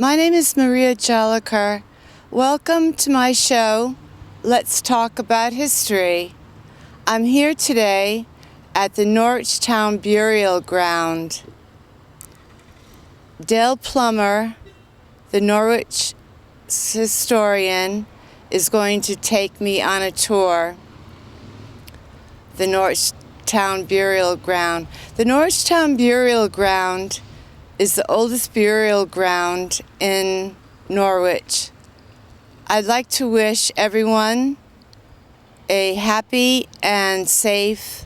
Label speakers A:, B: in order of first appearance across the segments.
A: My name is Maria Jolicoeur. Welcome to my show, Let's Talk About History. I'm here today at the Norwich Town Burial Ground. Dale Plummer, the Norwich historian, is going to take me on a tour. The Norwich Town Burial Ground. The Norwich Town Burial Ground is the oldest burial ground in Norwich. I'd like to wish everyone a happy and safe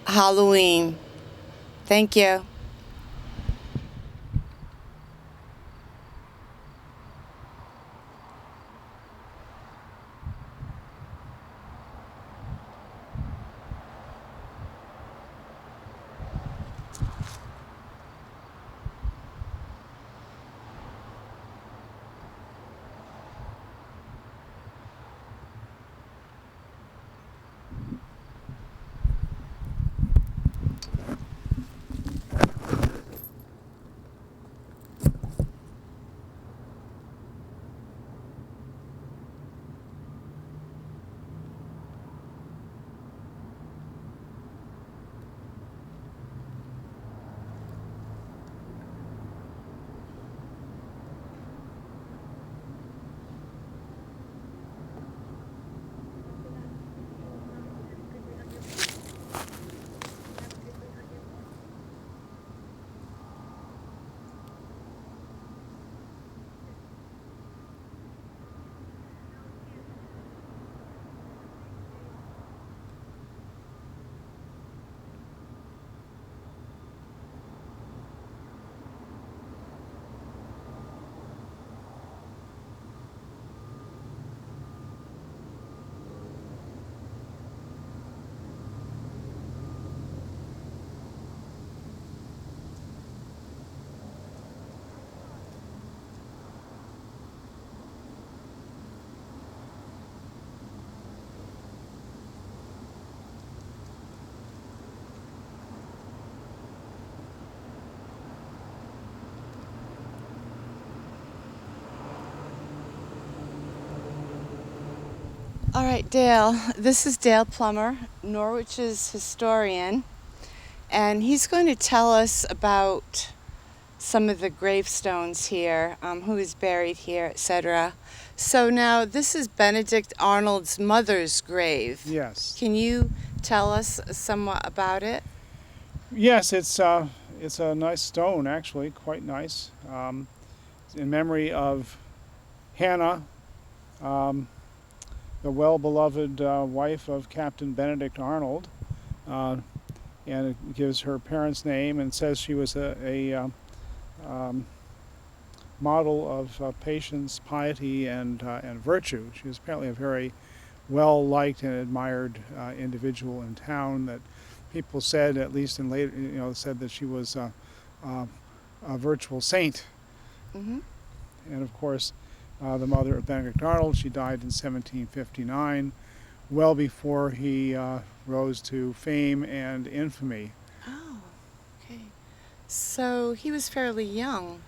A: Halloween. Thank you. All right, Dale, this is Dale Plummer, Norwich's historian, and he's going to tell us about some of the gravestones here, who is buried here, etc. So now this is Benedict Arnold's mother's grave.
B: Yes.
A: Can you tell us somewhat about it?
B: Yes, it's a nice stone, actually, quite nice. In memory of Hannah, the well-beloved wife of Captain Benedict Arnold, and it gives her parents' name and says she was a model of patience, piety, and virtue. She was apparently a very well-liked and admired individual in town. That people said, at least in later, said that she was a virtual saint.
A: Mm-hmm.
B: And of course, the mother of Benedict Arnold, she died in 1759, well before he rose to fame and infamy.
A: Oh, okay. So he was fairly young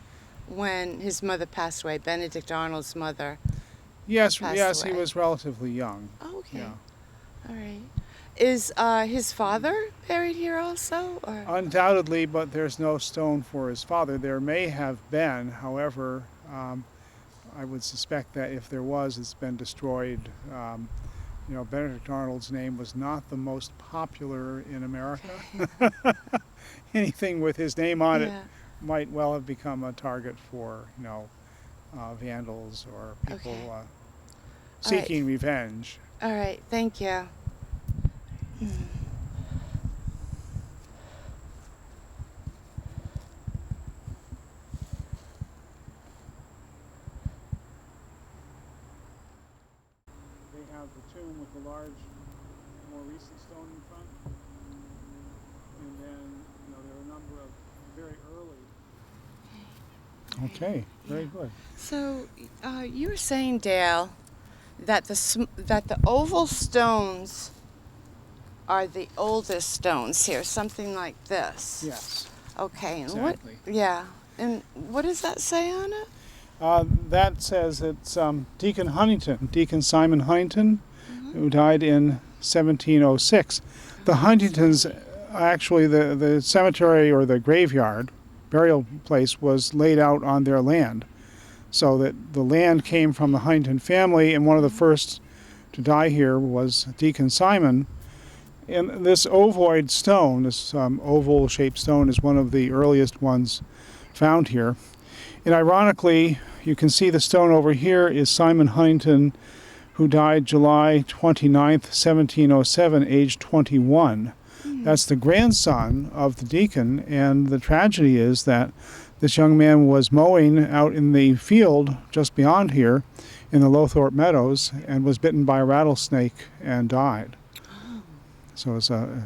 A: when his mother passed away, Benedict Arnold's mother.
B: Yes,
A: Passed
B: he
A: away.
B: was relatively young.
A: Oh, okay.
B: Yeah.
A: All right. Is his father buried here also? Or?
B: Undoubtedly, but there's no stone for his father. There may have been, however, I would suspect that if there was, it's been destroyed. Benedict Arnold's name was not the most popular in America.
A: Okay.
B: Anything with his name on it
A: Yeah.
B: might well have become a target for, vandals or people
A: Okay.
B: seeking revenge.
A: All right. Thank you.
B: They have the tomb with the large, more recent stone in front, and then there are a number of very early. Okay, very good.
A: So you were saying, Dale, that the oval stones are the oldest stones here, something like this.
B: Yes,
A: Okay, and
B: exactly.
A: and what does that say on it?
B: That says it's Deacon Huntington, Deacon Simon Huntington, who died in 1706. The Huntingtons, actually, the cemetery or the graveyard, burial place, was laid out on their land. So that the land came from the Huntington family, and one of the first to die here was Deacon Simon. And this ovoid stone, this oval-shaped stone, is one of the earliest ones found here. And ironically, you can see the stone over here is Simon Huntington, who died July 29th, 1707, aged 21. That's the grandson of the deacon, and the tragedy is that this young man was mowing out in the field just beyond here in the Lowthorpe Meadows and was bitten by a rattlesnake and died. So it's a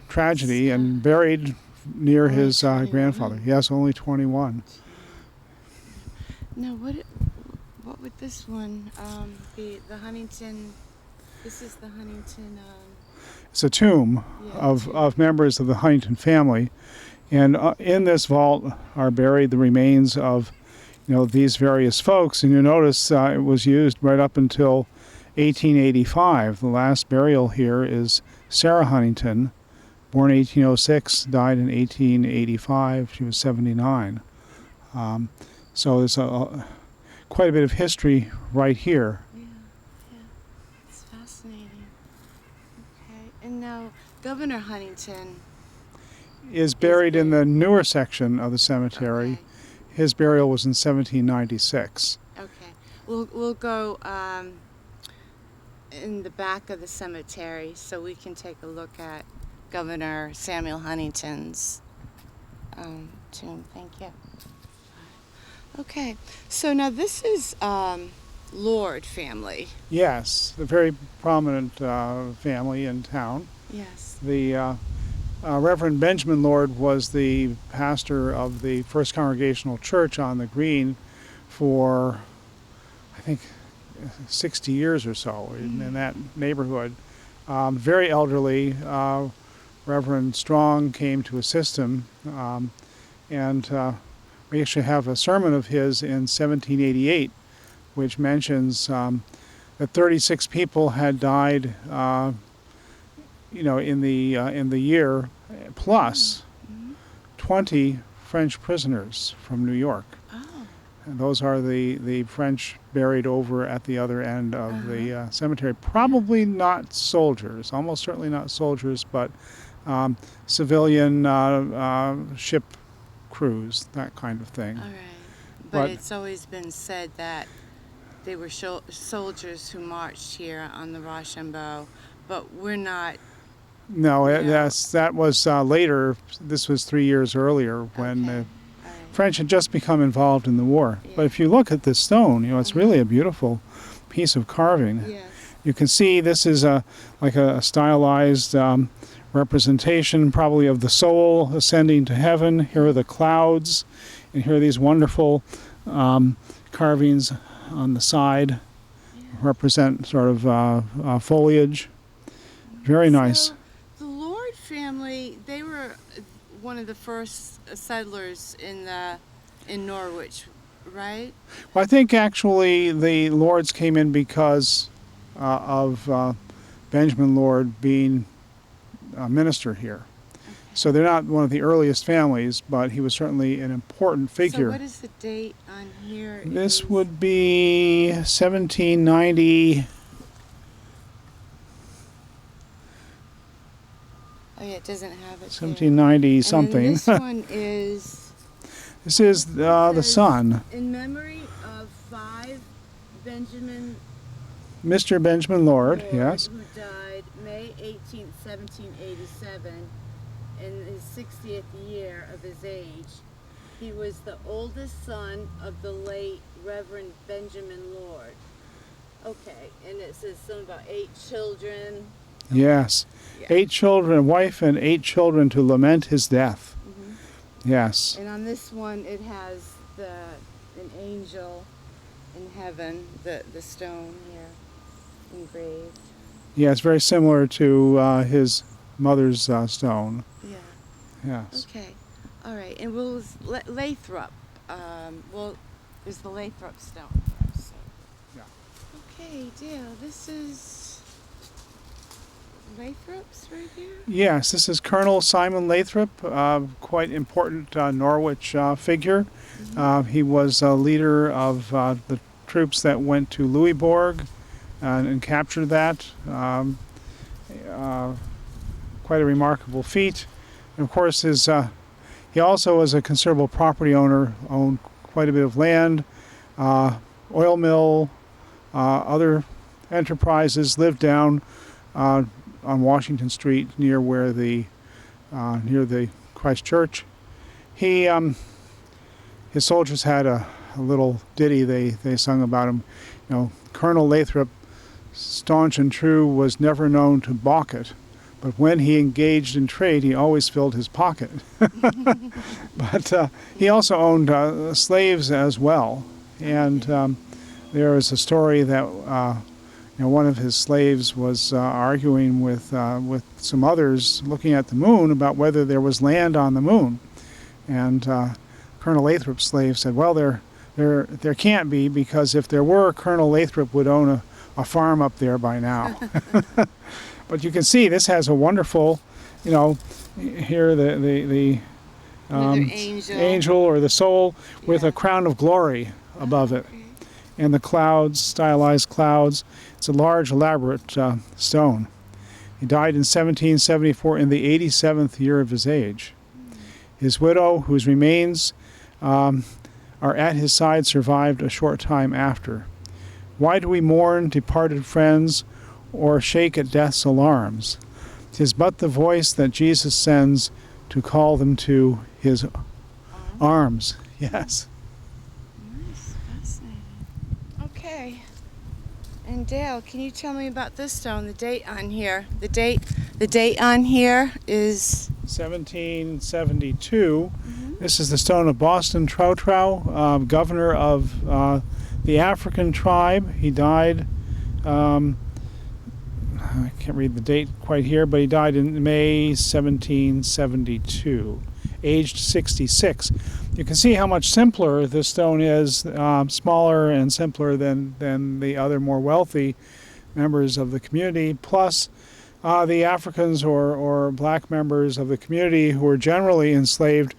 B: tragedy, and buried near his grandfather. Yes, only 21.
A: Now, what would this one be? The Huntington. This is the Huntington.
B: It's a tomb of members of the Huntington family, and in this vault are buried the remains of these various folks. And you notice it was used right up until 1885. The last burial here is Sarah Huntington, born 1806, died in 1885. She was 79. So there's quite a bit of history right here.
A: Yeah, it's fascinating. Okay, and now Governor Huntington
B: is buried in the newer section of the cemetery.
A: Okay.
B: His burial was in 1796.
A: Okay, we'll go in the back of the cemetery so we can take a look at Governor Samuel Huntington's tomb. Thank you. Okay, so now this is Lord family.
B: Yes, a very prominent family in town.
A: Yes.
B: The Reverend Benjamin Lord was the pastor of the First Congregational Church on the Green for, I think, 60 years or so in that neighborhood. Very elderly. Reverend Strong came to assist him, and we actually have a sermon of his in 1788, which mentions that 36 people had died, in the year, plus 20 French prisoners from New York.
A: Oh.
B: And those are the French buried over at the other end of the cemetery. Probably not soldiers, almost certainly not soldiers, but civilian ship crews, that kind of thing.
A: All right. But it's always been said that they were soldiers who marched here on the Rochambeau, but we're not.
B: No, yes, that was later. This was 3 years earlier when the French had just become involved in the war.
A: Yeah.
B: But if you look at this stone, it's really a beautiful piece of carving.
A: Yes.
B: You can see this is like a stylized representation probably of the soul ascending to heaven. Here are the clouds, and here are these wonderful carvings on the side, represent sort of foliage. Very nice.
A: So the Lord family, they were one of the first settlers in Norwich, right?
B: Well, I think actually the Lords came in because of Benjamin Lord being a minister here.
A: Okay.
B: So they're not one of the earliest families, but he was certainly an important figure.
A: So what is the date on here?
B: This would be 1790.
A: Oh yeah, it doesn't have it.
B: 1790
A: there.
B: something.
A: And then this one is.
B: This is the son.
A: In memory of 5 Benjamin.
B: Mr. Benjamin Lord, yes.
A: Who died May 18th, 1787, in his 60th year of his age. He was the oldest son of the late Reverend Benjamin Lord. Okay, and it says something about 8 children.
B: Yes.
A: Yeah.
B: 8 children, a wife and 8 children to lament his death. Yes.
A: And on this one, it has an angel in heaven, the stone here engraved.
B: Yeah, it's very similar to his mother's stone.
A: Yeah.
B: Yes.
A: Okay. All right. And we'll Lathrop. Well, is the Lathrop stone first. So.
B: Yeah.
A: Okay, Dale, this is Lathrop's right here?
B: Yes, this is Colonel Simon Lathrop, quite important Norwich figure. He was a leader of the troops that went to Louisbourg and captured that. Quite a remarkable feat. And of course, he also was a considerable property owner, owned quite a bit of land, oil mill, other enterprises, lived down on Washington Street near where near the Christ Church. He his soldiers had a little ditty they sung about him. You know, Colonel Lathrop, staunch and true, was never known to balk it, but when he engaged in trade, he always filled his pocket. But he also owned slaves as well, and there is a story that one of his slaves was arguing with some others looking at the moon about whether there was land on the moon, and Colonel Lathrop's slave said, "Well, there can't be, because if there were, Colonel Lathrop would own a farm up there by now." But you can see this has a wonderful, here the angel or the soul with a crown of glory above it, and the clouds, stylized clouds. It's a large, elaborate stone. He died in 1774 in the 87th year of his age. His widow, whose remains are at his side, survived a short time after. Why do we mourn departed friends, or shake at death's alarms? 'Tis but the voice that Jesus sends to call them to his arms. Yes.
A: Nice, fascinating. Okay. And Dale, can you tell me about this stone? The date on here. The date on here is
B: 1772. This is the stone of Boston Trow, governor of the African tribe. He died. I can't read the date quite here, but he died in May 1772, aged 66. You can see how much simpler this stone is, smaller and simpler than the other more wealthy members of the community. Plus, the Africans or black members of the community who were generally enslaved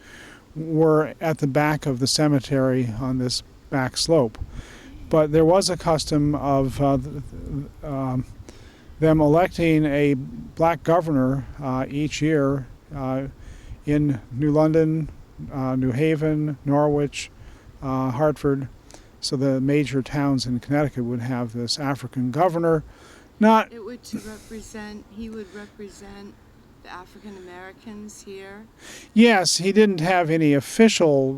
B: were at the back of the cemetery on this back slope. But there was a custom of them electing a black governor each year in New London, New Haven, Norwich, Hartford. So the major towns in Connecticut would have this African governor.
A: He would represent the African Americans here?
B: Yes, he didn't have any official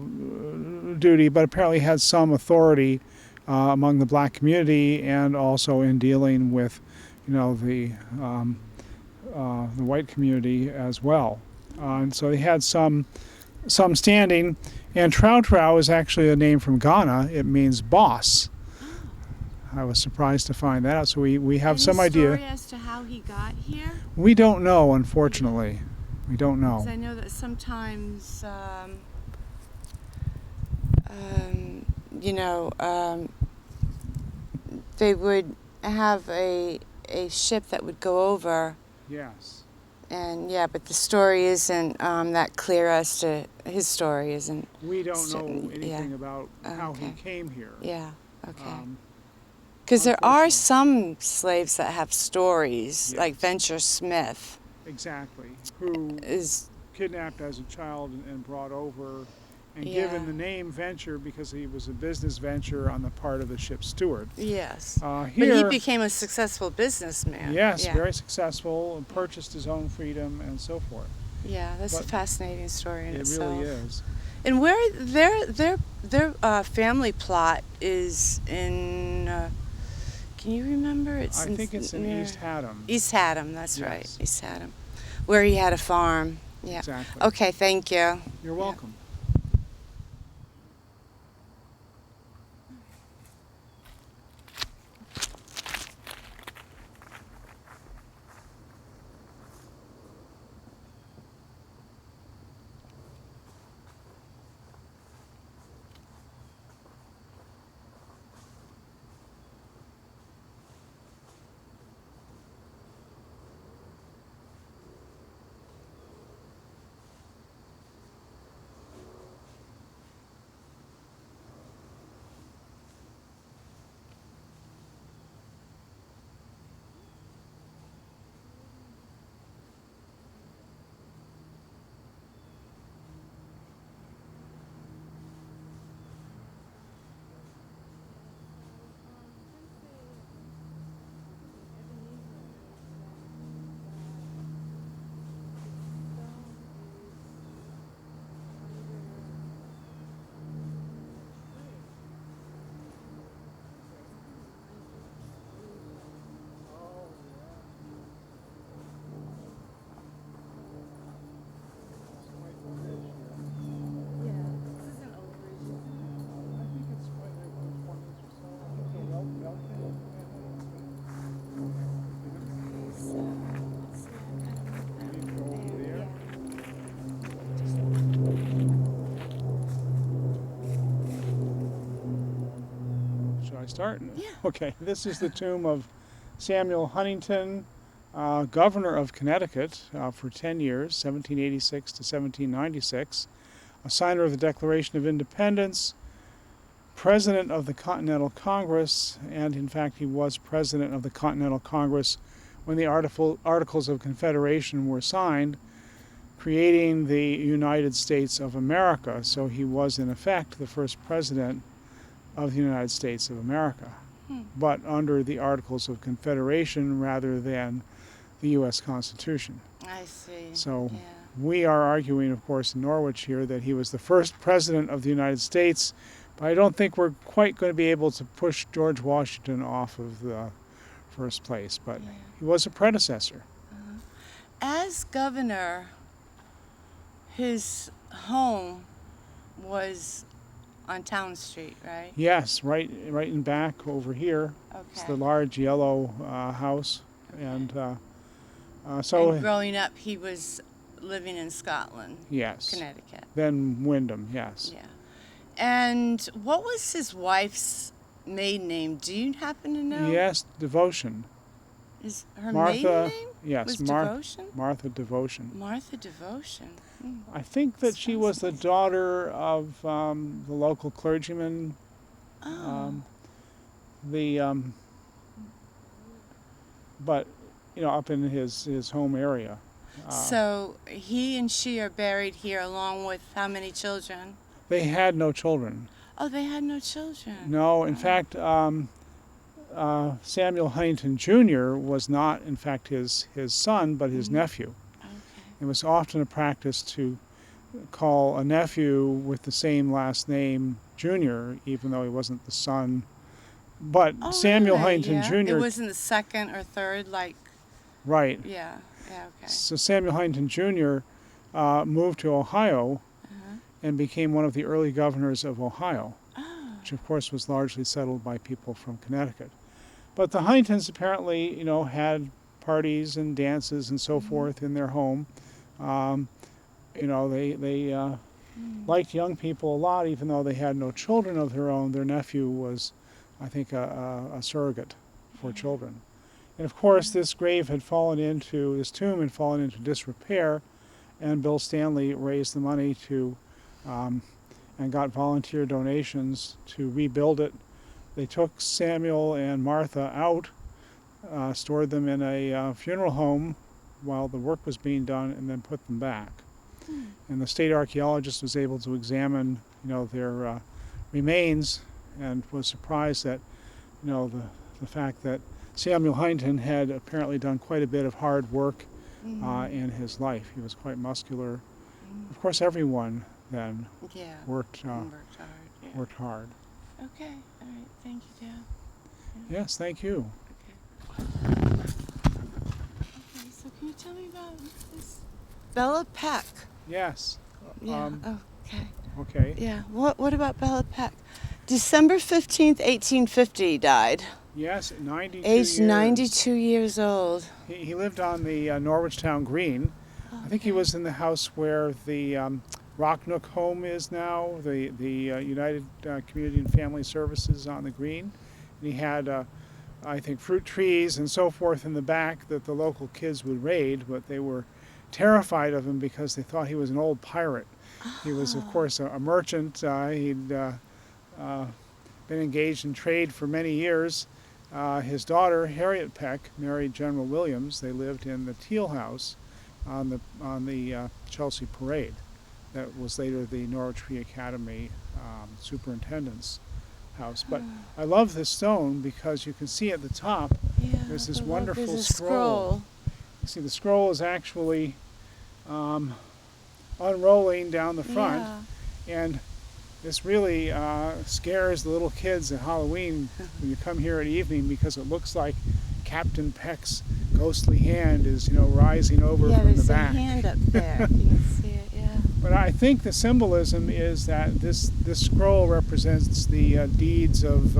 B: duty, but apparently had some authority among the black community, and also in dealing with the white community as well. And so he had some standing. And Trow is actually a name from Ghana. It means boss. I was surprised to find that out. So we have some idea.
A: Any story as to how he got here?
B: We don't know, unfortunately. We don't know.
A: Because I know that sometimes, they would have a ship that would go over.
B: Yes.
A: And but the story isn't that clear as to his story, isn't.
B: We don't know anything about how he came here.
A: Yeah. Okay. Because there are some slaves that have stories,
B: Yes.
A: like Venture Smith.
B: Exactly. Who
A: is
B: kidnapped as a child and brought over, and
A: Yeah.
B: given the name Venture because he was a business venture on the part of the ship's steward.
A: Yes.
B: Here,
A: but he became a successful businessman.
B: Yes,
A: Yeah.
B: very successful, and purchased his own freedom and so forth.
A: Yeah, that's a fascinating story in itself.
B: It really is.
A: And where their family plot is in. Can you remember?
B: I think it's in East Haddam.
A: East Haddam, that's
B: Yes.
A: right. East Haddam, where he had a farm. Yeah.
B: Exactly.
A: Okay, thank you.
B: You're welcome. start?
A: Yeah.
B: Okay, this is the tomb of Samuel Huntington, governor of Connecticut for 10 years, 1786 to 1796, a signer of the Declaration of Independence, president of the Continental Congress, and in fact he was president of the Continental Congress when the Articles of Confederation were signed, creating the United States of America. So he was in effect the first president of the United States of America, but under the Articles of Confederation rather than the U.S. Constitution.
A: I see.
B: So
A: yeah.
B: we are arguing, of course, in Norwich here that he was the first president of the United States, but I don't think we're quite going to be able to push George Washington off of the first place, but
A: Yeah.
B: he was a predecessor.
A: As governor, his home was on Town Street, right?
B: Yes, right in back over here. It's the
A: Okay.
B: large yellow house, and
A: And growing up, he was living in Scotland,
B: yes,
A: Connecticut.
B: then Wyndham, yes.
A: Yeah. And what was his wife's maiden name? Do you happen to know?
B: Yes, Devotion.
A: Is her
B: Martha,
A: maiden name?
B: yes,
A: Was Devotion?
B: Martha Devotion.
A: Martha Devotion. Hmm.
B: I think that she
A: Sounds
B: was the
A: nice.
B: daughter of the local clergyman.
A: Oh.
B: But up in his home area.
A: So he and she are buried here along with how many children?
B: They had no children.
A: Oh, they had no children.
B: No, in fact, Samuel Huntington Jr. was not, in fact, his son, but his nephew.
A: Okay.
B: It was often a practice to call a nephew with the same last name, Jr., even though he wasn't the son. But
A: Oh,
B: Samuel
A: really?
B: Huntington
A: Yeah.
B: Jr.
A: It was in the second or third, like,
B: Right.
A: yeah. Yeah, okay.
B: So Samuel Huntington Jr. Moved to Ohio
A: Uh-huh.
B: and became one of the early governors of Ohio,
A: Oh.
B: which of course was largely settled by people from Connecticut. But the Huntingtons apparently, had parties and dances and so forth in their home. They liked young people a lot, even though they had no children of their own. Their nephew was, I think, a surrogate for children. And of course, this tomb had fallen into disrepair, and Bill Stanley raised the money and got volunteer donations to rebuild it. They took Samuel and Martha out, stored them in a funeral home while the work was being done, and then put them back. And the state archaeologist was able to examine, their remains, and was surprised that, the fact that Samuel Huntington had apparently done quite a bit of hard work in his life. He was quite muscular. Of course, everyone then
A: Yeah.
B: worked
A: Hard. Yeah.
B: worked hard.
A: Okay. All right. Thank you, Dad.
B: Yes, thank you.
A: Okay, so can you tell me about this? Bella Peck.
B: Yes.
A: Yeah. Okay.
B: Okay.
A: Yeah. What about Bella Peck? December 15th, 1850 died.
B: Yes, 92
A: Aged
B: years.
A: 92 years old.
B: He lived on the Norwich Town Green. I think he was in the house where the Rocknook home is now, the United Community and Family Services on the green. And he had, I think, fruit trees and so forth in the back that the local kids would raid, but they were terrified of him because they thought he was an old pirate. He was, of course, a merchant. He'd been engaged in trade for many years. His daughter, Harriet Peck, married General Williams. They lived in the Teal House on the Chelsea Parade. That was later the Norwich Free Academy superintendent's house. But I love this stone because you can see at the top
A: Yeah.
B: there's this
A: There's
B: wonderful
A: a
B: scroll. You see the scroll is actually unrolling down the front,
A: Yeah.
B: and this really scares the little kids at Halloween when you come here at evening, because it looks like Captain Peck's ghostly hand is, rising over
A: Yeah,
B: from the
A: there's a
B: back.
A: hand up there. If you can see it. Yeah.
B: But I think the symbolism is that this scroll represents the deeds of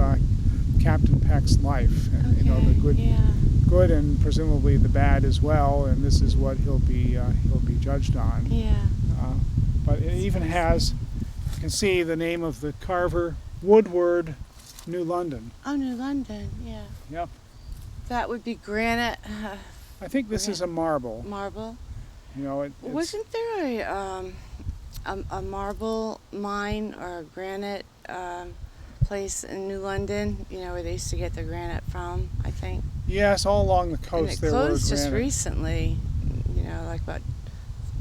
B: Captain Peck's life, and
A: Okay.
B: the good and presumably the bad as well. And this is what he'll be judged on.
A: Yeah.
B: But it even has, you can see the name of the carver, Woodward New London.
A: Oh, New London, yeah.
B: Yep.
A: That would be granite,
B: I think this is a marble.
A: marble.
B: You know, it's
A: Wasn't there a marble mine or a granite place in New London? You know, where they used to get the granite from, I think.
B: yes, all along the
A: And
B: coast
A: it
B: there were
A: closed just
B: granite.
A: recently. You know, like about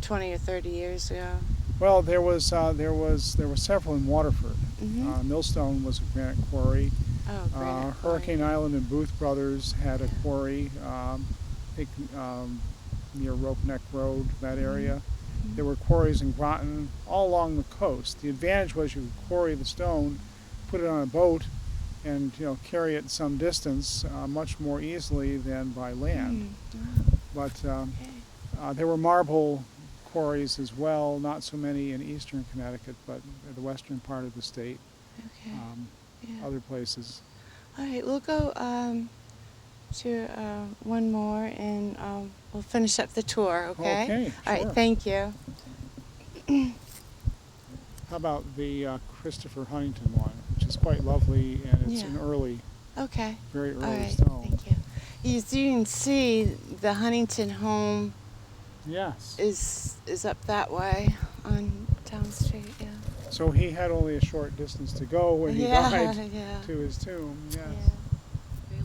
A: 20 or 30 years ago.
B: Well, there were several in Waterford.
A: Mhm.
B: Millstone was a granite quarry.
A: Oh, granite.
B: Hurricane Island and Booth Brothers had a quarry. I think near Rope Neck Road, that area.
A: Mhm.
B: There were quarries in Groton, all along the coast. The advantage was you could quarry the stone, put it on a boat, and carry it some distance much more easily than by land. But
A: Okay.
B: there were marble quarries as well, not so many in eastern Connecticut, but the western part of the state,
A: Okay. Yeah.
B: other places.
A: All right, we'll go to one more, and we'll finish up the tour. Okay.
B: Okay,
A: All right.
B: sure.
A: Thank you.
B: How about the Christopher Huntington one, which is quite lovely, and it's
A: Yeah.
B: an early,
A: Okay.
B: very
A: All
B: early
A: right.
B: stone.
A: Thank you. As you can see, the Huntington home
B: Yes.
A: is up that way on Town Street. Yeah.
B: So he had only a short distance to go when he
A: Yeah.
B: died
A: Yeah.
B: to his tomb. Yes.
A: Yeah.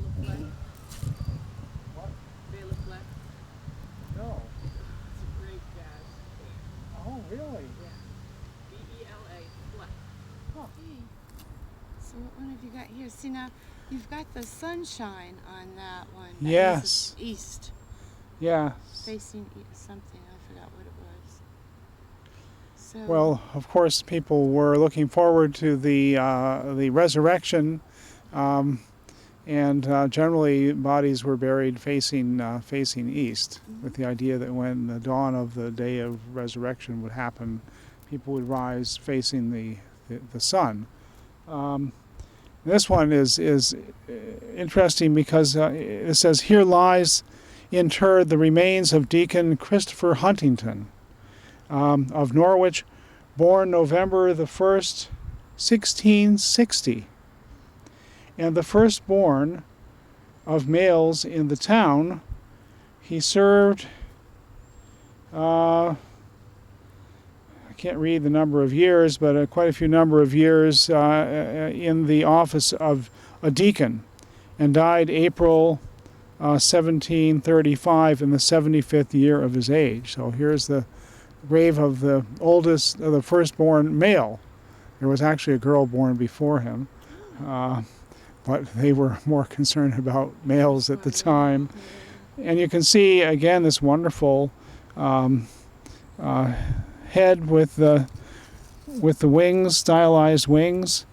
B: What? No. Oh, really? Huh.
A: Hey, so what one have you got here? See, now you've got the sunshine on that one. That
B: Yes.
A: means it's east,
B: Yeah.
A: facing something. I forgot what it was. So.
B: Well, of course, people were looking forward to the resurrection, and generally bodies were buried facing east, with the idea that when the dawn of the day of resurrection would happen, people would rise facing the sun. This one is interesting because it says, "Here lies interred the remains of Deacon Christopher Huntington, of Norwich, born November the 1st, 1660, and the firstborn of males in the town. He served, I can't read the number of years, but quite a few number of years in the office of a deacon, and died April 1735 in the 75th year of his age." So here's the grave of the oldest, the firstborn male. There was actually a girl born before him, but they were more concerned about males at the time. And you can see again this wonderful head with the wings, stylized wings,